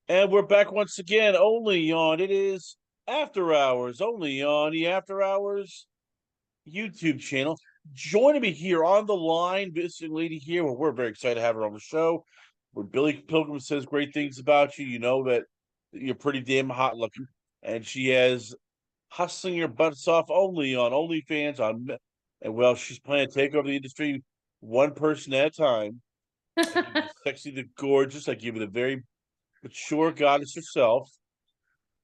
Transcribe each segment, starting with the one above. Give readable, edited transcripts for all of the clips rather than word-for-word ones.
And we're back once again, only on it is After Hours, only on the After Hours YouTube channel. Joining me here on the line, visiting lady here. Well, we're very excited to have her on the show. Where Billy Pilgrim says great things about you. You know that you're pretty damn hot looking, and she has hustling your butts off only on OnlyFans and well, she's planning to take over the industry one person at a time. I give you the sexy, the gorgeous. I give you the very mature goddess herself.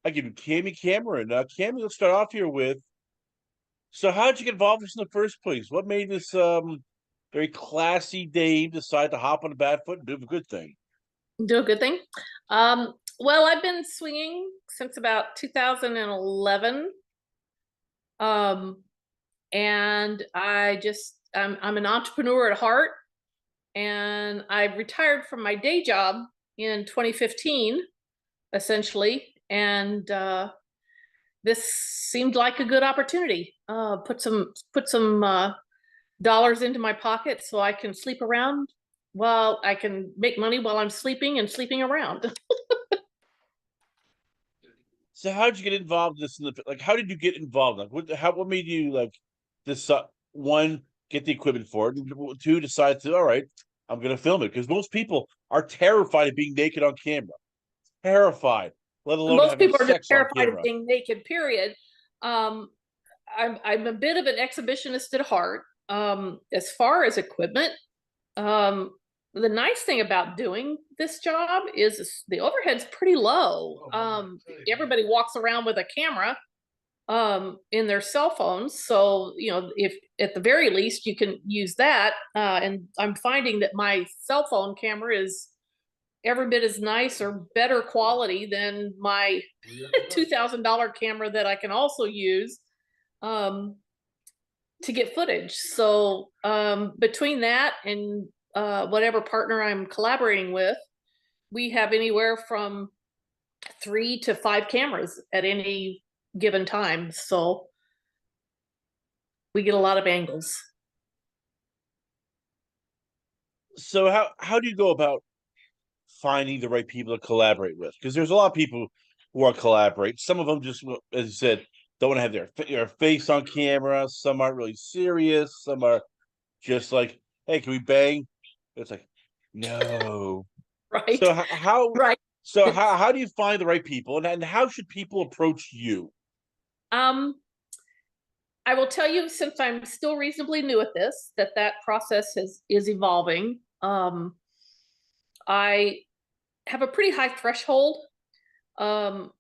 I give you Kami Cameron. Kami, let's start off here with. So, how did you get involved in this in the first place? What made this very classy Dave decide to hop on the bad foot and do a good thing? Do a good thing. Well, I've been swinging since about 2011. And I'm an entrepreneur at heart, and I retired from my day job in 2015, essentially, and this seemed like a good opportunity. Put some dollars into my pocket so I can sleep around while I can make money while I'm sleeping and sleeping around. So, how did you get involved in this? How did you get involved? What made you like this? One, get the equipment for it, and two, decide to all right, I'm going to film it because most people are terrified of being naked on camera, terrified, let alone Most having people are just sex on terrified of camera. being naked, period. Um, I'm a bit of an exhibitionist at heart. As far as equipment, um, the nice thing about doing this job is the overhead's pretty low. Everybody walks around with a camera in their cell phones, so if at the very least you can use that. And I'm finding that my cell phone camera is every bit as nice or better quality than my $2,000 camera that I can also use um, to get footage. So between that and whatever partner I'm collaborating with, we have anywhere from 3 to 5 cameras at any given time. So we get a lot of angles. So, how do you go about finding the right people to collaborate with? Because there's a lot of people who want to collaborate. Some of them just, as you said, don't want to have their face on camera. Some aren't really serious. Some are just like, "Hey, can we bang?" It's like, no. Right, So how right. so how do you find the right people, and how should people approach you? um I will tell you, since I'm still reasonably new at this, that process is evolving. I have a pretty high threshold um,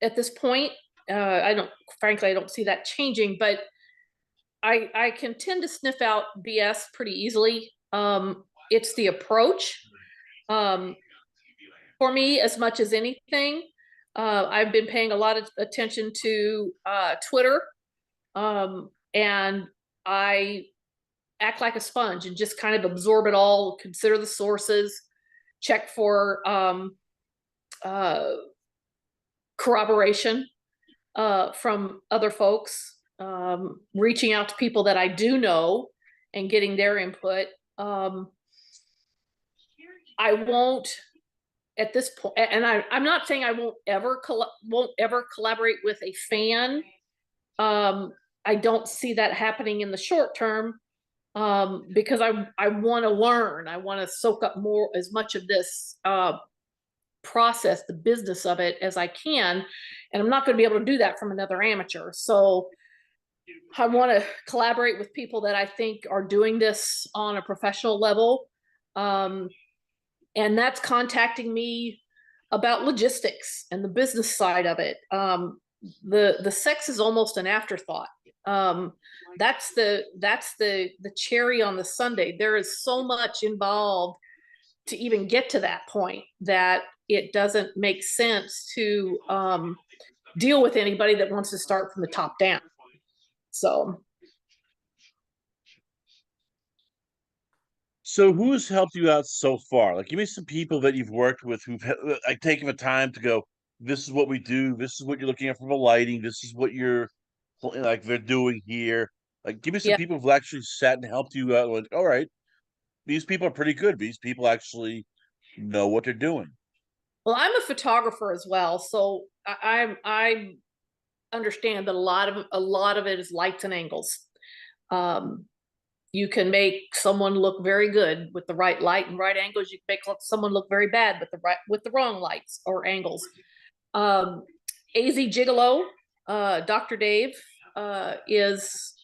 at this point. I don't, frankly, I don't see that changing, but I can tend to sniff out BS pretty easily. It's the approach um, for me as much as anything. I've been paying a lot of attention to Twitter, and I act like a sponge and just kind of absorb it all, consider the sources, check for uh, corroboration from other folks, reaching out to people that I do know and getting their input. I won't at this point, and I'm not saying I won't ever collaborate with a fan. I don't see that happening in the short term because I want to learn. I want to soak up more as much of this process, the business of it, as I can, and I'm not going to be able to do that from another amateur. So I want to collaborate with people that I think are doing this on a professional level, um, and that's contacting me about logistics and the business side of it. The sex is almost an afterthought. Um, that's the cherry on the sundae. There is so much involved to even get to that point that it doesn't make sense to deal with anybody that wants to start from the top down. So So who's helped you out so far? Like, give me some people that you've worked with who've like taken the time to go. This is what we do. This is what you're looking at from the lighting. This is what you're like they're doing here. Like, give me some yeah, people who've actually sat and helped you out. Like, all right, these people are pretty good. These people actually know what they're doing. Well, I'm a photographer as well, so I understand that a lot of it is lights and angles. Um, you can make someone look very good with the right light and right angles. You can make someone look very bad with the wrong lights or angles. AZ Gigolo, Dr. Dave, is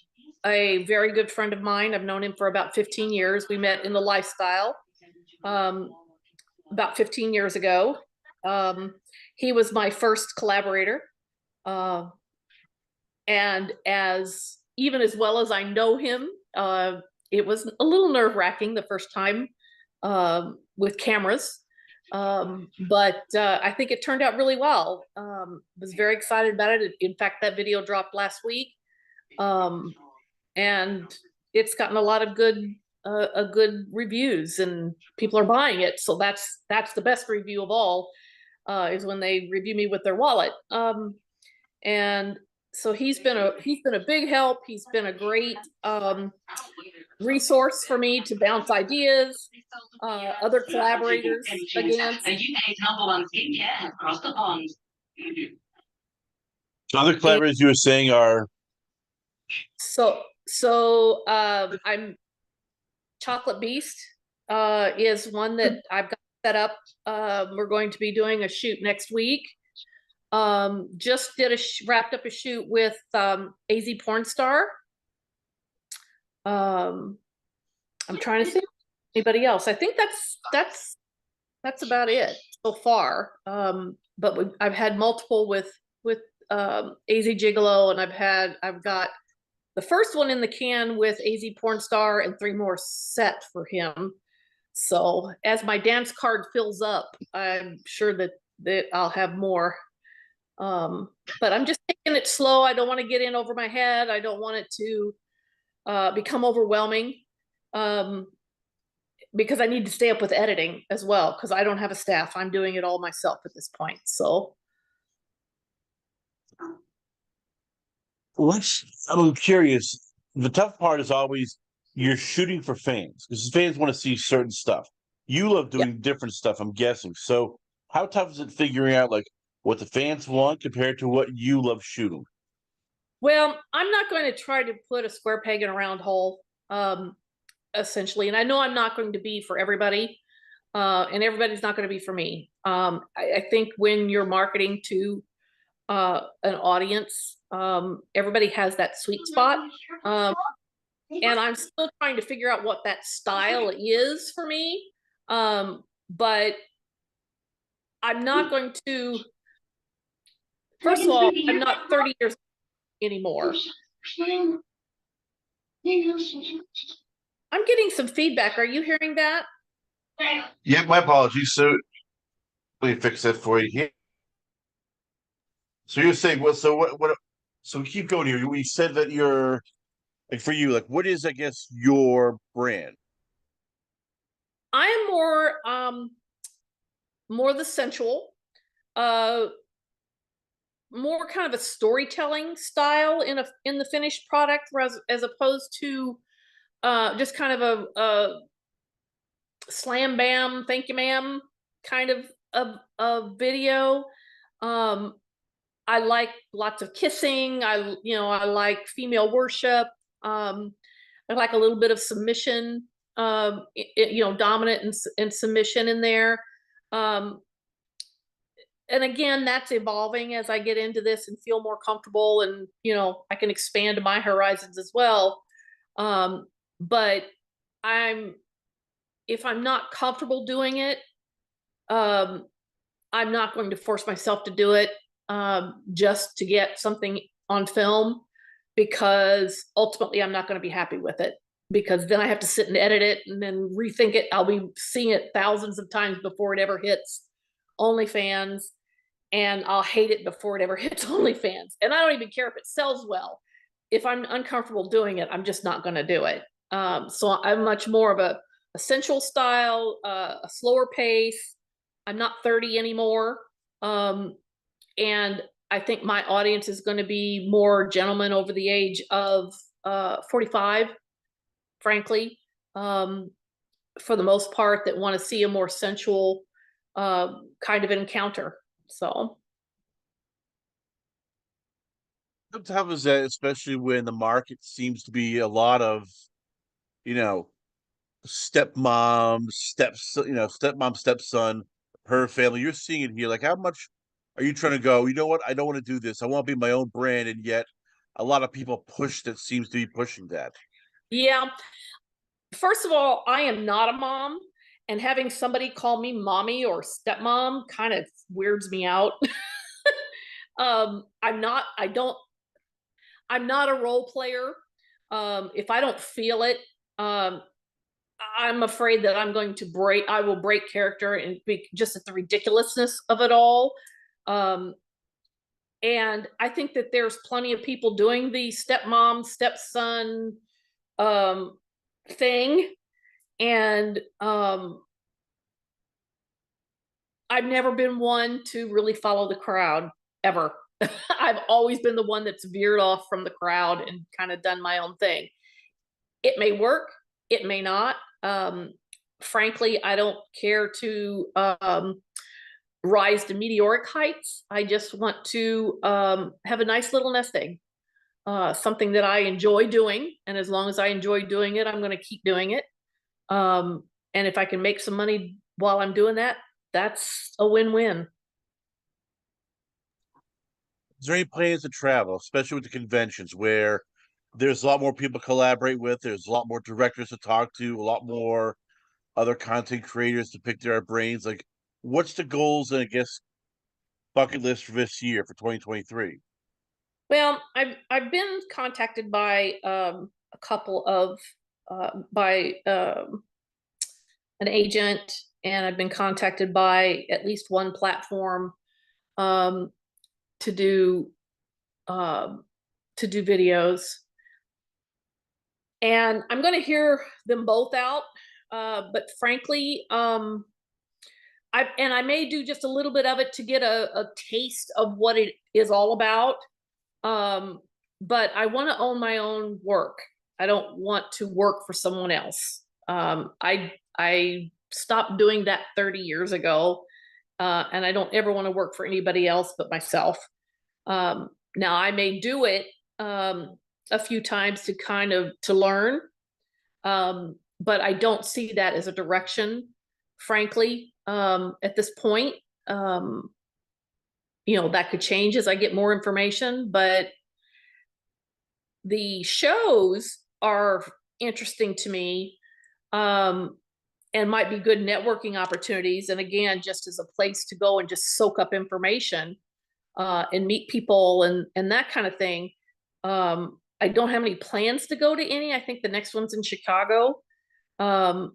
a very good friend of mine. I've known him for about 15 years. We met in the lifestyle about 15 years ago. He was my first collaborator. And even as well as I know him, it was a little nerve wracking the first time with cameras. But I think it turned out really well. Was very excited about it. In fact, that video dropped last week. And it's gotten a lot of good reviews, and people are buying it. So that's the best review of all, is when they review me with their wallet. And so he's been a big help. He's been a great resource for me to bounce ideas, other collaborators against. Other collaborators you were saying are I'm Chocolate Beast is one that I've got set up. We're going to be doing a shoot next week. Just wrapped up a shoot with AZ Porn Star. I'm trying to think anybody else. I think that's about it so far. But I've had multiple with AZ Gigolo, and I've got the first one in the can with AZ Porn Star and 3 more set for him. So as my dance card fills up, I'm sure that I'll have more. But I'm just taking it slow. I don't want to get in over my head. I don't want it to become overwhelming, because I need to stay up with editing as well, because I don't have a staff. I'm doing it all myself at this point. So I'm curious. The tough part is always you're shooting for fans, because fans want to see certain stuff. You love doing different stuff, I'm guessing. So how tough is it figuring out like what the fans want compared to what you love shooting? well, I'm not going to try to put a square peg in a round hole, essentially. And I know I'm not going to be for everybody, and everybody's not going to be for me. I think when you're marketing to an audience, everybody has that sweet spot. And I'm still trying to figure out what that style is for me. But I'm not going to, first of all, I'm not 30 years anymore. I'm getting some feedback. Are you hearing that? Yeah, my apologies. So let me fix that for you here. So you're saying, well, so what, so keep going here. We said that you're like, for you, like, what is, I guess, your brand? I am more the sensual, more kind of a storytelling style in the finished product, as opposed to just kind of a slam bam, thank you ma'am kind of video. I like lots of kissing. I like female worship. I like a little bit of submission, dominant and submission in there. And again, that's evolving as I get into this and feel more comfortable, and I can expand my horizons as well. But if I'm not comfortable doing it, I'm not going to force myself to do it, just to get something on film, because ultimately I'm not going to be happy with it, because then I have to sit and edit it and then rethink it. I'll be seeing it thousands of times before it ever hits OnlyFans, and I'll hate it before it ever hits OnlyFans. And I don't even care if it sells well. If I'm uncomfortable doing it, I'm just not going to do it. So I'm much more of a sensual style, a slower pace. I'm not 30 anymore. And I think my audience is going to be more gentlemen over the age of 45, frankly, for the most part, that want to see a more sensual kind of encounter. So How tough is that, especially when the market seems to be a lot of, you know, stepmom, stepmom, stepson, her family. You're seeing it here. Like, how much are you trying to go? You know what? I don't want to do this. I want to be my own brand, and yet a lot of people push that seems to be pushing that. yeah, first of all, I am not a mom, and having somebody call me mommy or stepmom kind of weirds me out. I'm not. I don't. I'm not a role player. If I don't feel it, um, I'm afraid that I'm going to break. I will break character and be just at the ridiculousness of it all. Um, and I think that there's plenty of people doing the stepmom, stepson um, thing, and I've never been one to really follow the crowd ever. I've always been the one that's veered off from the crowd and kind of done my own thing. It may work, it may not. Frankly, I don't care to rise to meteoric heights. I just want to have a nice little nest egg, something that I enjoy doing. And as long as I enjoy doing it, I'm going to keep doing it. And if I can make some money while I'm doing that, that's a win-win. Is there any plans to travel, especially with the conventions, where there's a lot more people to collaborate with, there's a lot more directors to talk to, a lot more other content creators to pick their brains? Like, what's the goals and I guess bucket list for this year for 2023? Well, I've been contacted by a couple of by an agent, and I've been contacted by at least one platform um, to do um, to do videos, and I'm going to hear them both out. But frankly, I may do just a little bit of it to get a taste of what it is all about. Um, but I want to own my own work. I don't want to work for someone else. I stopped doing that 30 years ago, and I don't ever want to work for anybody else but myself. Now I may do it a few times to kind of to learn, but I don't see that as a direction, frankly, at this point. Um, that could change as I get more information, but the shows are interesting to me, um, and might be good networking opportunities. And again, just as a place to go and just soak up information and meet people and that kind of thing. I don't have any plans to go to any. I think the next one's in Chicago. Um,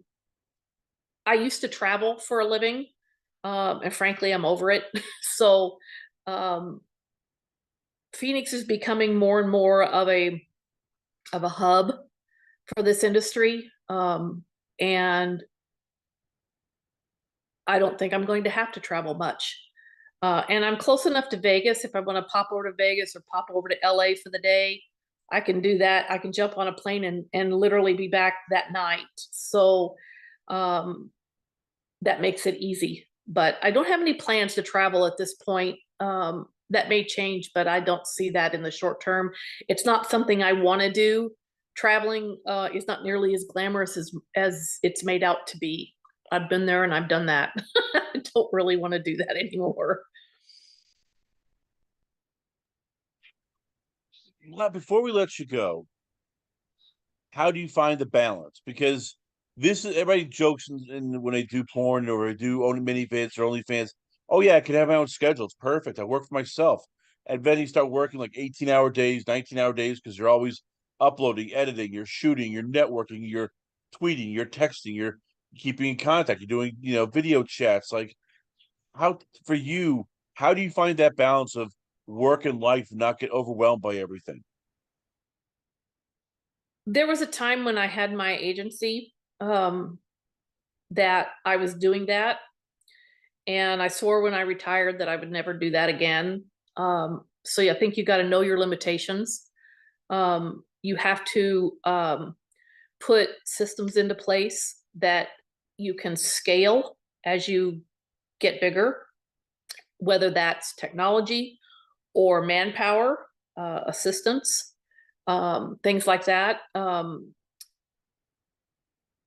I used to travel for a living, and frankly, I'm over it. So um, Phoenix is becoming more and more of a hub for this industry, and I don't think I'm going to have to travel much. And I'm close enough to Vegas. If I want to pop over to Vegas or pop over to LA for the day, I can do that. I can jump on a plane and literally be back that night. So um, that makes it easy. But I don't have any plans to travel at this point. That may change, but I don't see that in the short term. It's not something I want to do. Traveling is not nearly as glamorous as it's made out to be. I've been there and I've done that. I don't really want to do that anymore. Well, before we let you go, how do you find the balance? Because this is everybody jokes when they do porn or they do only mini vids or OnlyFans. Oh yeah, I can have my own schedule. It's perfect. I work for myself. And then you start working like 18-hour days, 19-hour days because you're always uploading, editing, you're shooting, you're networking, you're tweeting, you're texting, you're keeping in contact, you're doing, video chats. Like, how for you, how do you find that balance of work and life, and not get overwhelmed by everything? There was a time when I had my agency that I was doing that. And I swore when I retired that I would never do that again. So yeah, I think you got to know your limitations. You have to put systems into place that you can scale as you get bigger, whether that's technology or manpower, assistance, things like that.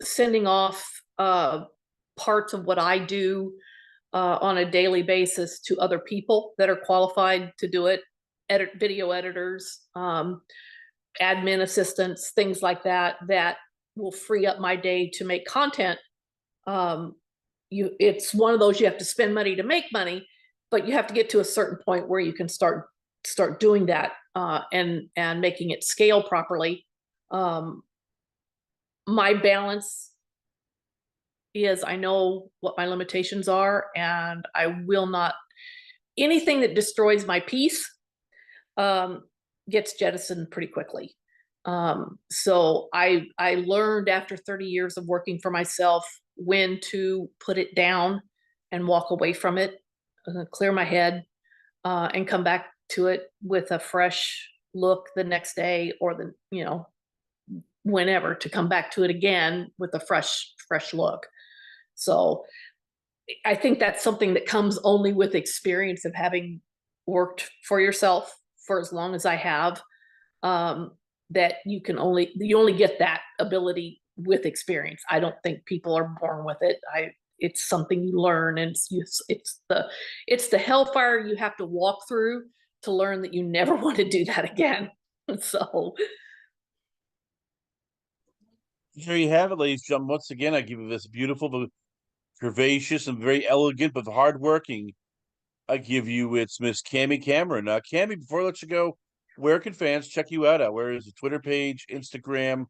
Sending off parts of what I do on a daily basis to other people that are qualified to do it, video editors, admin assistants, things like that, that will free up my day to make content. It's one of those, you have to spend money to make money, but you have to get to a certain point where you can start doing that and making it scale properly. My balance is, I know what my limitations are, and I will not, anything that destroys my peace gets jettisoned pretty quickly. So I learned after 30 years of working for myself when to put it down and walk away from it, clear my head, and come back to it with a fresh look the next day, or the, you know, whenever, to come back to it again with a fresh look. So I think that's something that comes only with experience of having worked for yourself for as long as I have. That you only get that ability with experience. I don't think people are born with it. It's something you learn, and it's the hellfire you have to walk through to learn that you never want to do that again. So There you have it, ladies and gentlemen. Once again, I give you this beautiful, but curvaceous, and very elegant, but hardworking. I give you it's Miss Kami Cameron. Kami, before I let you go, where can fans check you out at? Where is the Twitter page, Instagram,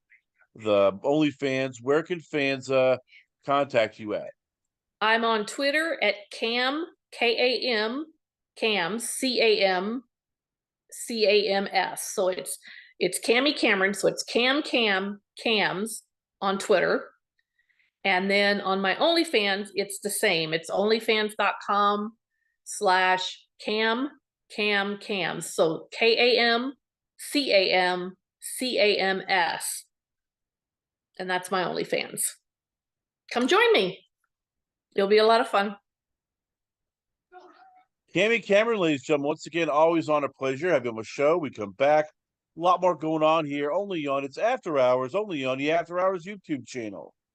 the OnlyFans? Where can fans contact you at? I'm on Twitter at Cam, K-A-M, Cams, C-A-M, C-A-M-S. So it's Kami Cameron. So it's Cams on Twitter. And then on my OnlyFans, it's the same. It's onlyfans.com/cams. So K-A-M-C-A-M-C-A-M-S. And that's my OnlyFans. Come join me. It'll be a lot of fun. Kami Cameron, ladies and gentlemen, once again, always on a pleasure. Have you on the show. We come back. A lot more going on here, only on It's After Hours, only on the After Hours YouTube channel.